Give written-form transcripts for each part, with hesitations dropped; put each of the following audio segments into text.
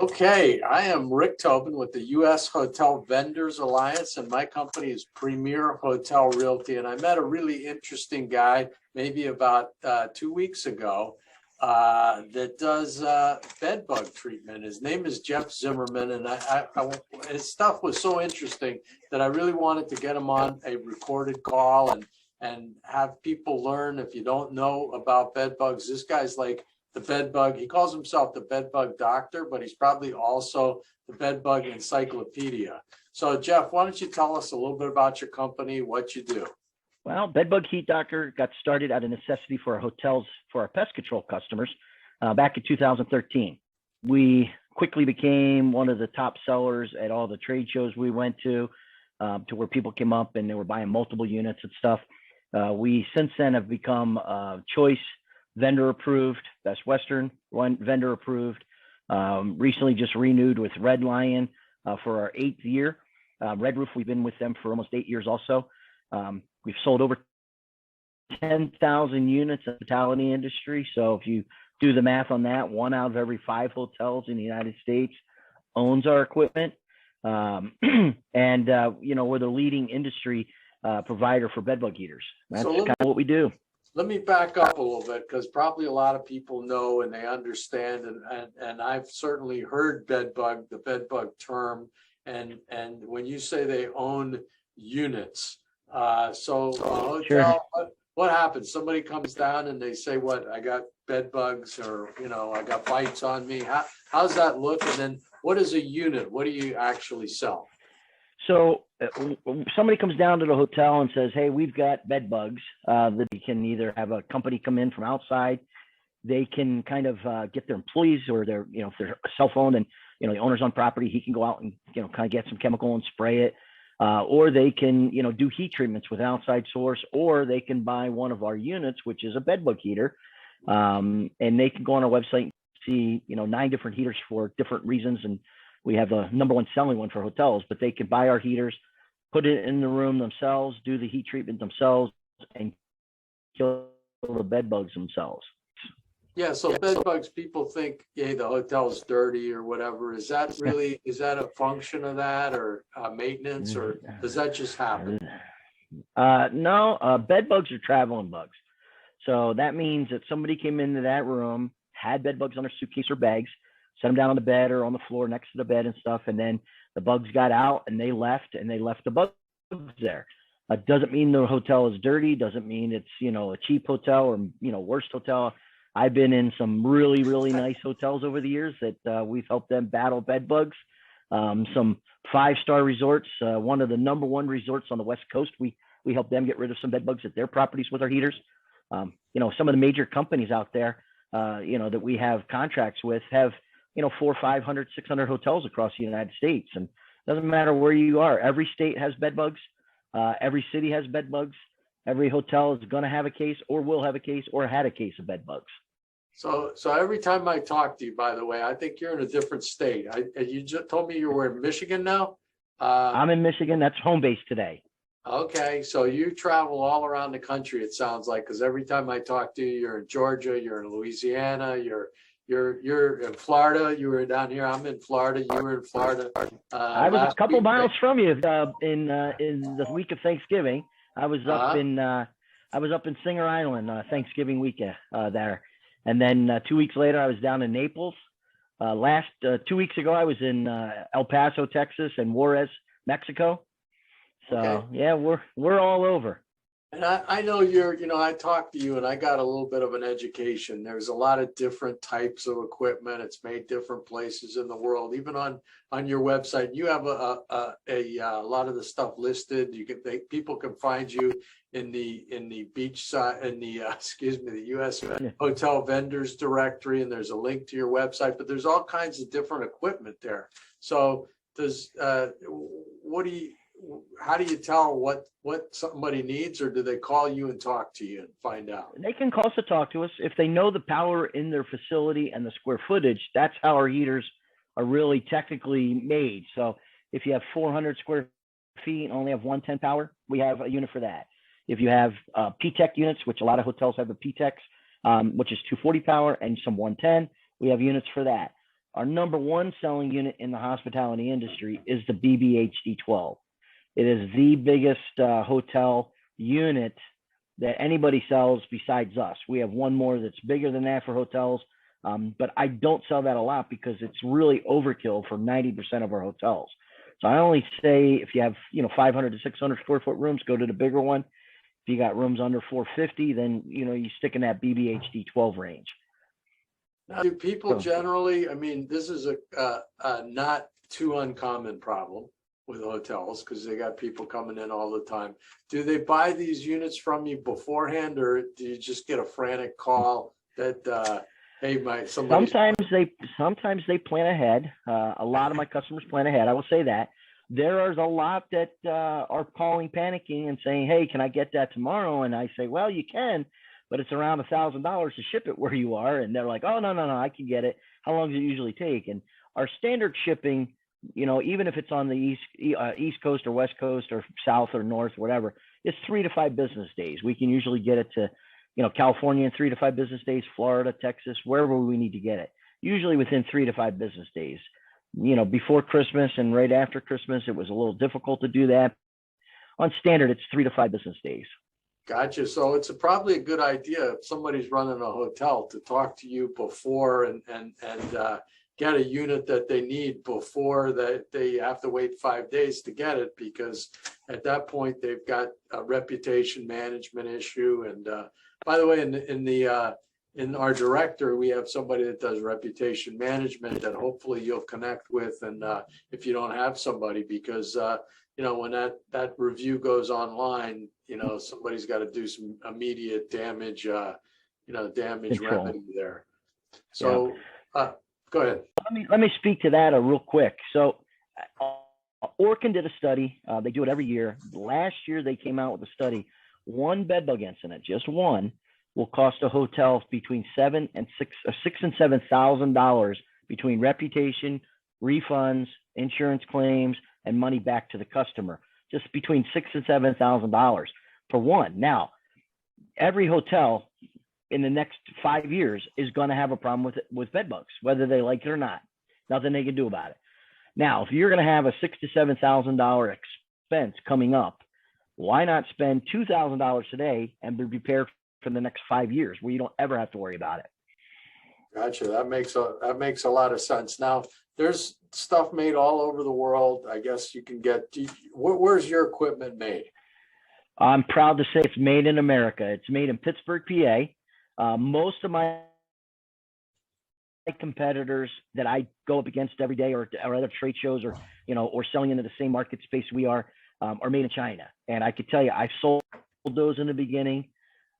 Okay, I am Rick Tobin with the U.S. Hotel Vendors Alliance, and my company is Premier Hotel Realty. And I met a really interesting guy maybe about 2 weeks ago that does bed bug treatment. His name is Jeff Zimmerman, and his stuff was so interesting that I really wanted to get him on a recorded call and have people learn. If you don't know about bed bugs, this guy's like the bed bug. He calls himself the bed bug doctor, but he's probably also the bed bug encyclopedia. So Jeff, why don't you tell us a little bit about your company, what you do? Well, Bedbug Heat Doctor got started out of necessity for our hotels, for our pest control customers back in 2013. We quickly became one of the top sellers at all the trade shows we went to where people came up and they were buying multiple units and stuff. We since then have become choice vendor approved, Best Western vendor approved, recently just renewed with Red Lion for our 8th year. Red Roof, we've been with them for almost 8 years also. We've sold over 10,000 units in the hospitality industry. So if you do the math on that, 1 out of every 5 hotels in the United States owns our equipment. And, we're the leading industry provider for bedbug heaters. That's kind of what we do. Let me back up a little bit, because probably a lot of people know and they understand, and I've certainly heard bedbug, the bedbug term, and when you say they own units, hotel, sure. What happens? Somebody comes down and they say, "What? I got bed bugs, or I got bites on me." How's that look? And then, what is a unit? What do you actually sell? So somebody comes down to the hotel and says, "Hey, we've got bed bugs." That you can either have a company come in from outside. They can kind of get their employees, or their, if they're self-owned and the owner's on property, he can go out and kind of get some chemical and spray it. Or they can do heat treatments with an outside source, or they can buy one of our units, which is a bed bug heater, and they can go on our website and see 9 different heaters for different reasons. And we have the #1 selling one for hotels, but they can buy our heaters, put it in the room themselves, do the heat treatment themselves, and kill the bed bugs themselves. Yeah, so bed bugs, people think, the hotel's dirty or whatever. Is that a function of that, or maintenance, or does that just happen? No, bed bugs are traveling bugs. So that means that somebody came into that room, had bed bugs on their suitcase or bags, set them down on the bed or on the floor next to the bed and stuff, and then the bugs got out and they left the bugs there. Doesn't mean the hotel is dirty, doesn't mean it's a cheap hotel or worst hotel. I've been in some really, really nice hotels over the years that we've helped them battle bed bugs. Some 5-star resorts, one of the #1 resorts on the West Coast, we helped them get rid of some bed bugs at their properties with our heaters. Some of the major companies out there, that we have contracts with have 400, 500, 600 hotels across the United States. And it doesn't matter where you are. Every state has bed bugs. Every city has bed bugs. Every hotel is going to have a case, or will have a case, or had a case of bed bugs. So every time I talk to you, by the way, I think you're in a different state. You just told me you were in Michigan now? I'm in Michigan. That's home base today. Okay, so you travel all around the country, it sounds like, because every time I talk to you, you're in Georgia, you're in Louisiana, you're in Florida. You were down here. I'm in Florida. You were in Florida. I was a couple miles from you in the week of Thanksgiving. I was up in Singer Island Thanksgiving week there, and then 2 weeks later I was down in Naples. 2 weeks ago I was in El Paso, Texas, and Juarez, Mexico. So okay. Yeah, we're all over. And I know I talked to you and I got a little bit of an education. There's a lot of different types of equipment. It's made different places in the world. Even on your website, you have a lot of the stuff listed. People can find you in the beach side, in the the U.S. Hotel Vendors Directory, and there's a link to your website. But there's all kinds of different equipment there. So how do you tell what somebody needs, or do they call you and talk to you and find out? They can call us to talk to us. If they know the power in their facility and the square footage, that's how our heaters are really technically made. So if you have 400 square feet and only have 110 power, we have a unit for that. If you have P-Tech units, which a lot of hotels have the P-Techs, which is 240 power and some 110, we have units for that. our number one selling unit in the hospitality industry is the BBHD12. It is the biggest hotel unit that anybody sells besides us. We have one more that's bigger than that for hotels, but I don't sell that a lot because it's really overkill for 90% of our hotels. So I only say if you have 500 to 600 square foot rooms, go to the bigger one. If you got rooms under 450, then you stick in that BBHD 12 range. Now, do people generally, I mean, this is a not too uncommon problem with hotels because they got people coming in all the time. Do they buy these units from you beforehand, or do you just get a frantic call that hey, sometimes they plan ahead. A lot of my customers plan ahead. I will say that. There is a lot that are calling, panicking, and saying, "Hey, can I get that tomorrow?" And I say, "Well, you can, but it's around $1,000 to ship it where you are." And they're like, "Oh, no, I can get it. How long does it usually take?" And our standard shipping, even if it's on the East Coast or West Coast or South or North, whatever, it's 3 to 5 business days. We can usually get it to, California in 3 to 5 business days, Florida, Texas, wherever we need to get it, usually within 3 to 5 business days. Before Christmas and right after Christmas, it was a little difficult to do that. On standard, it's 3 to 5 business days. Gotcha. So it's probably a good idea if somebody's running a hotel to talk to you before and get a unit that they need before that they have to wait 5 days to get it, because at that point they've got a reputation management issue. And by the way, in our director, we have somebody that does reputation management that hopefully you'll connect with. And if you don't have somebody, because when that review goes online, somebody's got to do some immediate damage, damage remedy there. So go ahead. Let me speak to that real quick. So Orkin did a study. They do it every year. Last year, they came out with a study. One bed bug incident, just one, will cost a hotel between $6,000 and $7,000 between reputation, refunds, insurance claims, and money back to the customer. Just between $6,000 and $7,000 for one. Now, every hotel in the next 5 years is going to have a problem with bed bugs, whether they like it or not. Nothing they can do about it. Now, if you're going to have a $6,000 to $7,000 expense coming up, why not spend $2,000 today and be prepared for the next 5 years where you don't ever have to worry about it? Gotcha. That makes a lot of sense. Now, there's stuff made all over the world. I guess you can get. Where's your equipment made? I'm proud to say it's made in America. It's made in Pittsburgh, PA. Most of my competitors that I go up against every day, or other trade shows, or selling into the same market space we are made in China. And I could tell you, I sold those in the beginning.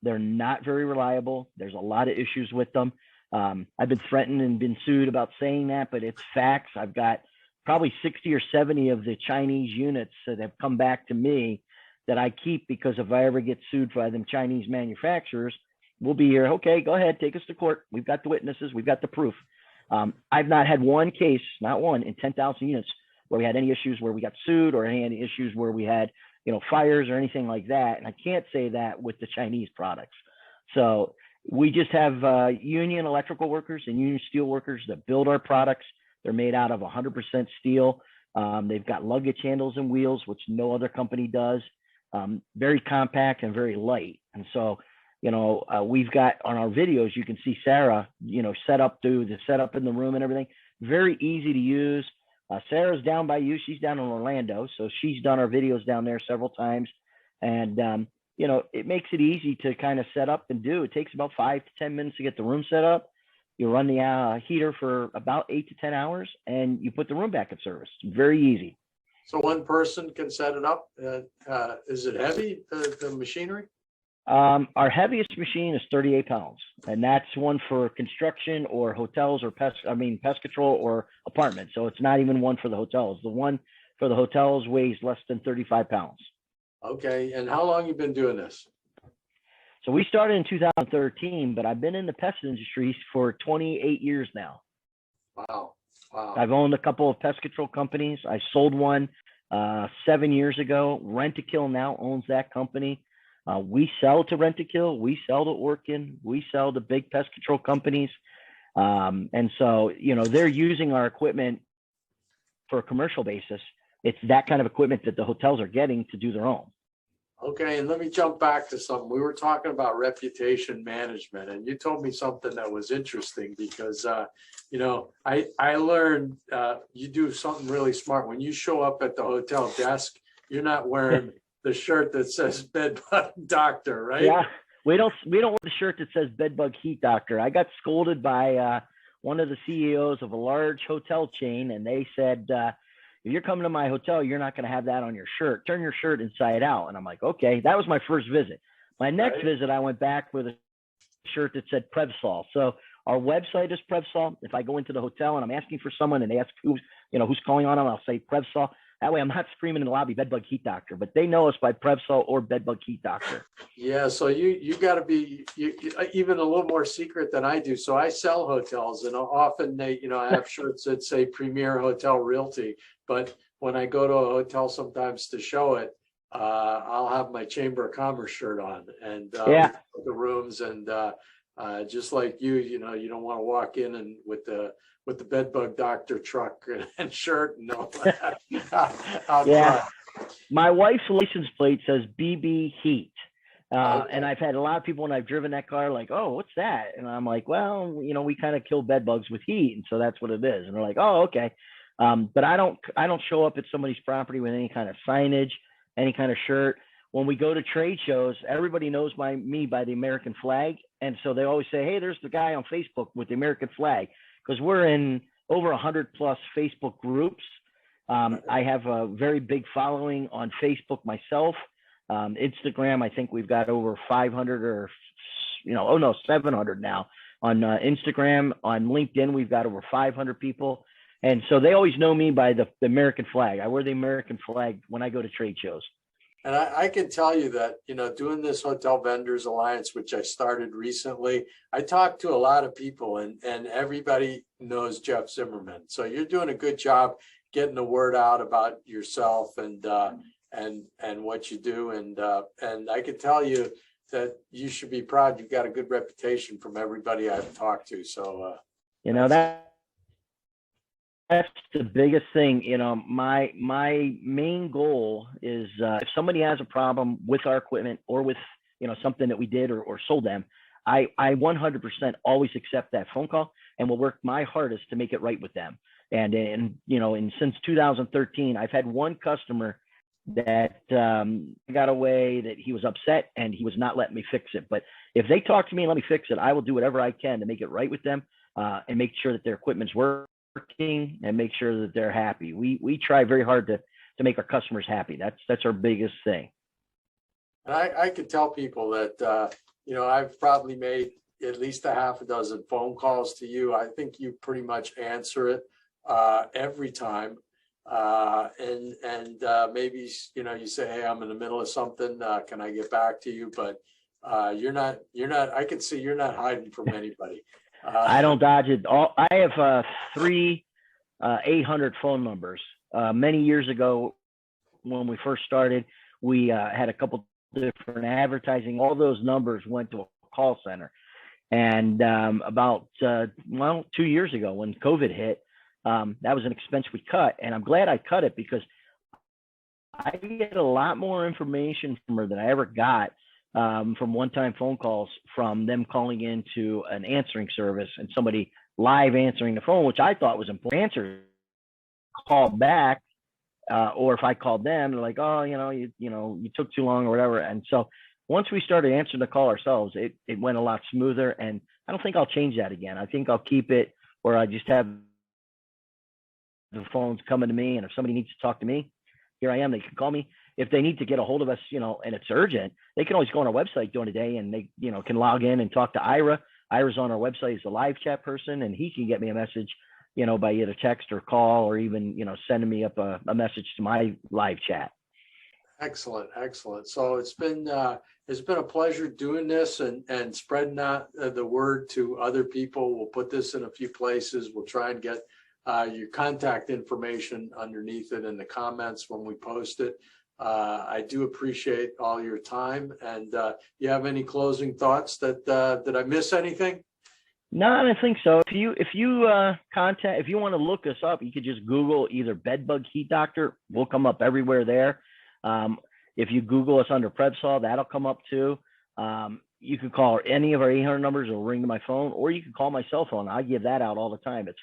They're not very reliable. There's a lot of issues with them. I've been threatened and been sued about saying that, but it's facts. I've got probably 60 or 70 of the Chinese units that have come back to me that I keep, because if I ever get sued by them Chinese manufacturers, we'll be here. Okay, go ahead, take us to court. We've got the witnesses. We've got the proof. I've not had one case, not one, in 10,000 units where we had any issues where we got sued, or any issues where we had, fires or anything like that. And I can't say that with the Chinese products. So we just have union electrical workers and union steel workers that build our products. They're made out of 100% steel. They've got luggage handles and wheels, which no other company does. Very compact and very light. And so, we've got on our videos, you can see Sarah, set up, do the setup in the room and everything. Very easy to use. Sarah's down by you. She's down in Orlando. So she's done our videos down there several times. And, it makes it easy to kind of set up and do. It takes about 5 to 10 minutes to get the room set up. You run the heater for about 8 to 10 hours, and you put the room back in service. It's very easy. So one person can set it up. Is it heavy, the machinery? Our heaviest machine is 38 pounds, and that's one for construction or hotels or pest control or apartments. So it's not even one for the hotels. The one for the hotels weighs less than 35 pounds. Okay. And how long have you been doing this? So we started in 2013, but I've been in the pest industry for 28 years now. Wow. I've owned a couple of pest control companies. I sold one 7 years ago. Rent-A-Kill now owns that company. We sell to Rent-A-Kill. We sell to Orkin. We sell to big pest control companies. And so, they're using our equipment for a commercial basis. It's that kind of equipment that the hotels are getting to do their own. Okay, and let me jump back to something. We were talking about reputation management, and you told me something that was interesting because, I learned you do something really smart. When you show up at the hotel desk, you're not wearing the shirt that says bed bug doctor, right? Yeah, we don't wear the shirt that says bed bug heat doctor. I got scolded by one of the CEOs of a large hotel chain, and they said, if you're coming to my hotel, you're not going to have that on your shirt. Turn your shirt inside out. And I'm like, okay, that was my first visit. My next visit, I went back with a shirt that said Prevsol. So our website is Prevsol. If I go into the hotel and I'm asking for someone and they ask who's calling on them, I'll say Prevsol. That way I'm not screaming in the lobby, bed bug heat doctor, but they know us by Prevsol or bed bug heat doctor. Yeah, so you got to be even a little more secret than I do. So I sell hotels, and often they, I have shirts that say Premier Hotel Realty. But when I go to a hotel sometimes to show it, I'll have my Chamber of Commerce shirt on, and the rooms, and just like you don't want to walk in and with the bed bug doctor truck and shirt and all that. Yeah. My wife's license plate says BB Heat. And I've had a lot of people when I've driven that car like, oh, what's that? And I'm like, well, we kind of kill bed bugs with heat. And so that's what it is. And they're like, oh, okay. But I don't show up at somebody's property with any kind of signage, any kind of shirt. When we go to trade shows, everybody knows me by the American flag. And so they always say, hey, there's the guy on Facebook with the American flag, because we're in over 100+ Facebook groups. I have a very big following on Facebook myself. Instagram, I think we've got over 500 or, 700 now on Instagram. On LinkedIn, we've got over 500 people. And so they always know me by the American flag. I wear the American flag when I go to trade shows. And I can tell you that, doing this Hotel Vendors Alliance, which I started recently, I talked to a lot of people, and everybody knows Jeff Zimmerman. So you're doing a good job getting the word out about yourself and what you do. And I can tell you that you should be proud. You've got a good reputation from everybody I've talked to. So, that's the biggest thing. My main goal is if somebody has a problem with our equipment or with, something that we did or sold them, I 100% always accept that phone call and will work my hardest to make it right with them. And since 2013, I've had one customer that got away that he was upset and he was not letting me fix it. But if they talk to me and let me fix it, I will do whatever I can to make it right with them and make sure that their equipment's working and make sure that they're happy. We try very hard to make our customers happy. That's our biggest thing. I can tell people that, I've probably made at least a half a dozen phone calls to you. I think you pretty much answer it every time. Maybe, you say, hey, I'm in the middle of something. Can I get back to you? But you're not, I can see you're not hiding from anybody. I don't dodge it. I have 3 800 phone numbers. Many years ago, when we first started, we had a couple different advertising. All those numbers went to a call center. And about 2 years ago, when COVID hit, that was an expense we cut. And I'm glad I cut it, because I get a lot more information from her than I ever got from one-time phone calls from them calling into an answering service and somebody live answering the phone, which I thought was important. Answer, call back, or if I called them, they're like, oh, you took too long or whatever. And so once we started answering the call ourselves, it went a lot smoother. And I don't think I'll change that again. I think I'll keep it where I just have the phones coming to me, and if somebody needs to talk to me, here I am. They can call me. If they need to get a hold of us, and it's urgent, they can always go on our website during the day, and they, can log in and talk to Ira. Ira's on our website as a live chat person, and he can get me a message, by either text or call, or even, sending me up a message to my live chat. Excellent. So it's been a pleasure doing this and spreading out the word to other people. We'll put this in a few places. We'll try and get your contact information underneath it in the comments when we post it. I do appreciate all your time. And you have any closing thoughts? Did I miss anything? No, I don't think so. If you want to look us up, you could just Google either bed bug heat doctor. We'll come up everywhere there. If you Google us under Prevsol, that'll come up too. You can call any of our 800 numbers. It'll ring to my phone, or you can call my cell phone. I give that out all the time. It's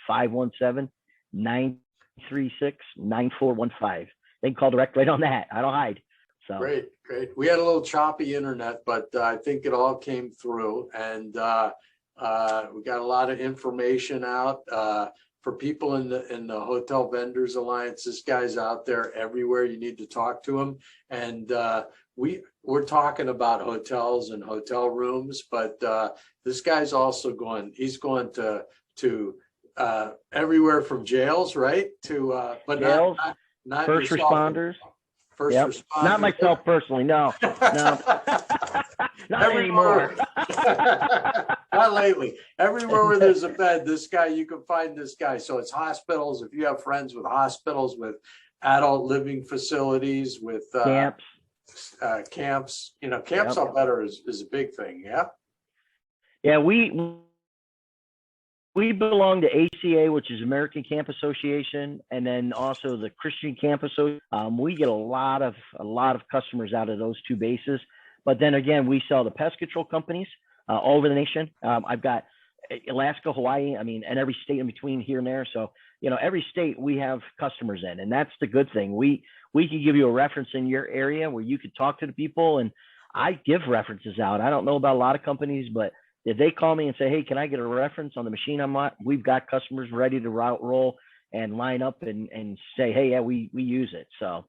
517-936-9415. They can call direct right on that. I don't hide. So Great, great. We had a little choppy internet, but I think it all came through, and we got a lot of information out for people in the Hotel Vendors Alliance. This guy's out there everywhere. You need to talk to him, and we're talking about hotels and hotel rooms, but this guy's also going. He's going to everywhere from jails, right? To but jails, not first yourself. responders. First Yep. responders. Not myself personally. No, no, not anymore. Not lately. Everywhere where there's a bed, this guy, you can find this guy. So it's hospitals. If you have friends with hospitals, with adult living facilities, with Camps. Camps, camps out better is a big thing. Yeah. Yeah, we belong to ACA, which is American Camp Association, and then also the Christian Camp Association. We get a lot of customers out of those two bases. But then again, we sell to pest control companies all over the nation. I've got Alaska, Hawaii, and every state in between here and there. So, every state we have customers in, and that's the good thing. We can give you a reference in your area where you could talk to the people, and I give references out. I don't know about a lot of companies, but if they call me and say, hey, can I get a reference on the machine I'm on? We've got customers ready to roll and line up and say, hey, yeah, we use it. So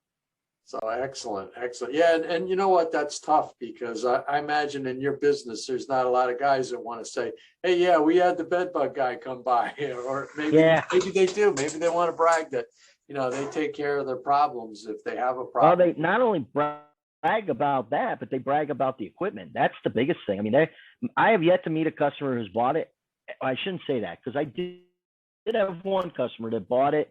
excellent. Yeah. And you know what? That's tough because I imagine in your business, there's not a lot of guys that want to say, hey, yeah, we had the bed bug guy come by, or maybe they do. Maybe they want to brag that, they take care of their problems if they have a problem. Well, they not only brag about that, but they brag about the equipment. That's the biggest thing. I have yet to meet a customer who's bought it. I shouldn't say that because I did have one customer that bought it,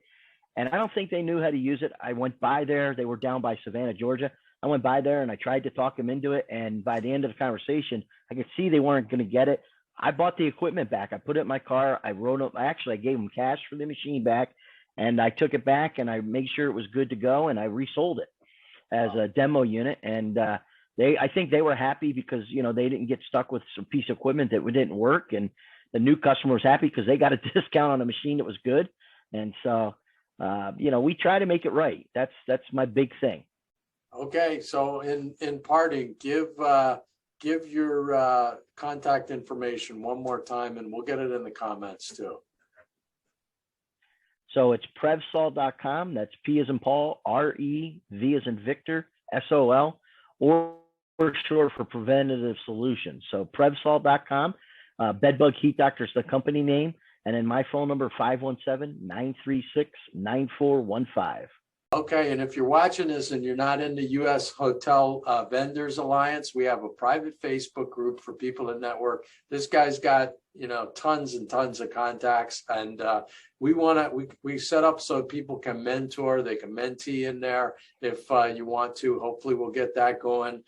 and I don't think they knew how to use it. I went by there. They were down by Savannah, Georgia. I went by there and I tried to talk them into it. And by the end of the conversation, I could see they weren't going to get it. I bought the equipment back. I put it in my car. I wrote up. Actually, I gave them cash for the machine back, and I took it back and I made sure it was good to go, and I resold it as a demo unit. And I think they were happy because, they didn't get stuck with some piece of equipment that didn't work. And the new customer was happy because they got a discount on a machine that was good. And so, we try to make it right. That's my big thing. Okay. So in parting, give your contact information one more time, and we'll get it in the comments too. So it's Prevsol.com. That's P as in Paul, R-E-V as in Victor, S-O-L, or short for Preventative Solutions. So Prevsol.com. Bedbug Heat Doctor is the company name. And then my phone number, 517-936-9415. Okay. And if you're watching this and you're not in the U.S. Hotel Vendors Alliance, we have a private Facebook group for people in network. This guy's got, tons and tons of contacts, and we set up so people can mentor, they can mentee in there if you want to. Hopefully we'll get that going.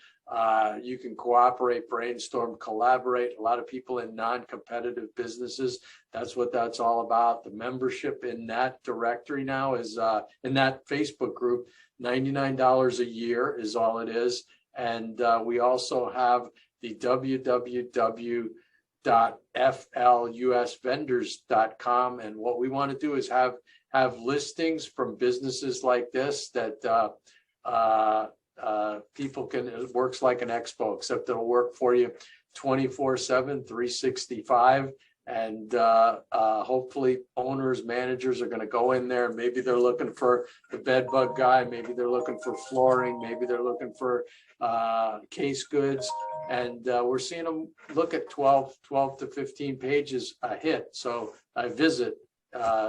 You can cooperate, brainstorm, collaborate. A lot of people in non-competitive businesses, that's what that's all about. The membership in that directory now is in that Facebook group, $99 a year is all it is. And we also have the www.flusvendors.com. And what we want to do is have listings from businesses like this that people can, it works like an expo, except it'll work for you 24/7, 365. And hopefully owners, managers are going to go in there. Maybe they're looking for the bed bug guy. Maybe they're looking for flooring. Maybe they're looking for case goods. And we're seeing them look at 12 to 15 pages a hit. So I visit.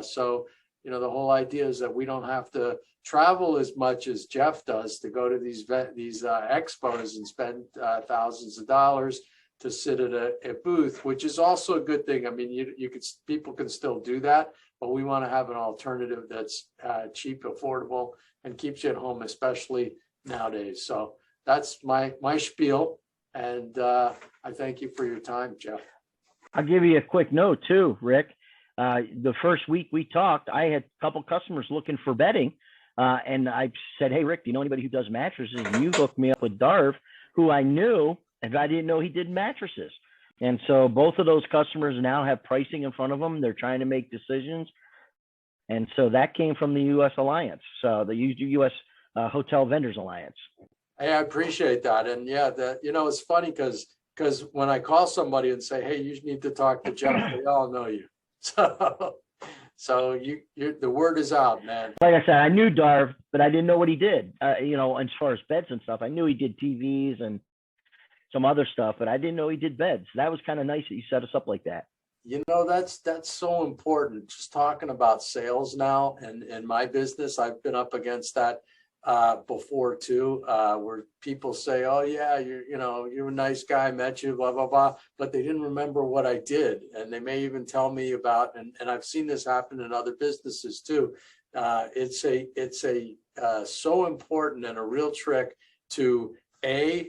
So, the whole idea is that we don't have to travel as much as Jeff does to go to these expos and spend thousands of dollars to sit at a booth, which is also a good thing. People can still do that, but we want to have an alternative that's cheap, affordable, and keeps you at home, especially nowadays. So that's my spiel, and I thank you for your time, Jeff. I'll give you a quick note too, Rick. The first week we talked, I had a couple customers looking for bedding. And I said, hey, Rick, do you know anybody who does mattresses? And you hooked me up with Darv, who I knew, and I didn't know he did mattresses. And so both of those customers now have pricing in front of them. They're trying to make decisions. And so that came from the U.S. Alliance, so the U.S. Hotel Vendors Alliance. Hey, I appreciate that. And yeah, it's funny because when I call somebody and say, hey, you need to talk to Jeff, they all know you. So the word is out, man. Like I said, I knew Darv, but I didn't know what he did. As far as beds and stuff, I knew he did TVs and some other stuff, but I didn't know he did beds. That was kind of nice that you set us up like that. That's so important. Just talking about sales now, and in my business, I've been up against that before too, where people say, oh yeah, you're a nice guy, met you, blah, blah, blah, but they didn't remember what I did. And they may even tell me about, and I've seen this happen in other businesses too. It's so important and a real trick to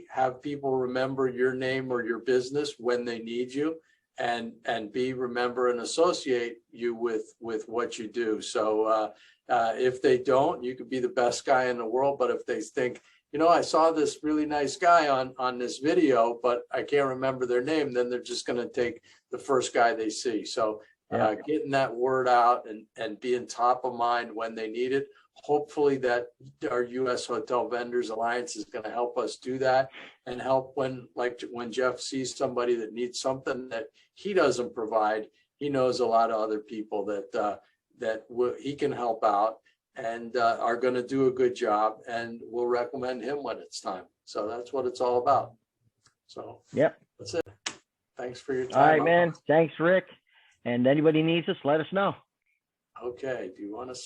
have people remember your name or your business when they need you, and B, remember and associate you with what you do. So if they don't, you could be the best guy in the world, but if they think, I saw this really nice guy on this video, but I can't remember their name, then they're just going to take the first guy they see. So getting that word out and being top of mind when they need it. Hopefully that our U.S. Hotel Vendors Alliance is going to help us do that, and help when Jeff sees somebody that needs something that he doesn't provide. He knows a lot of other people that he can help out and are going to do a good job, and we'll recommend him when it's time. So that's what it's all about. So that's it. Thanks for your time. All right, man. Thanks, Rick. And anybody needs us, let us know. Okay. Do you want to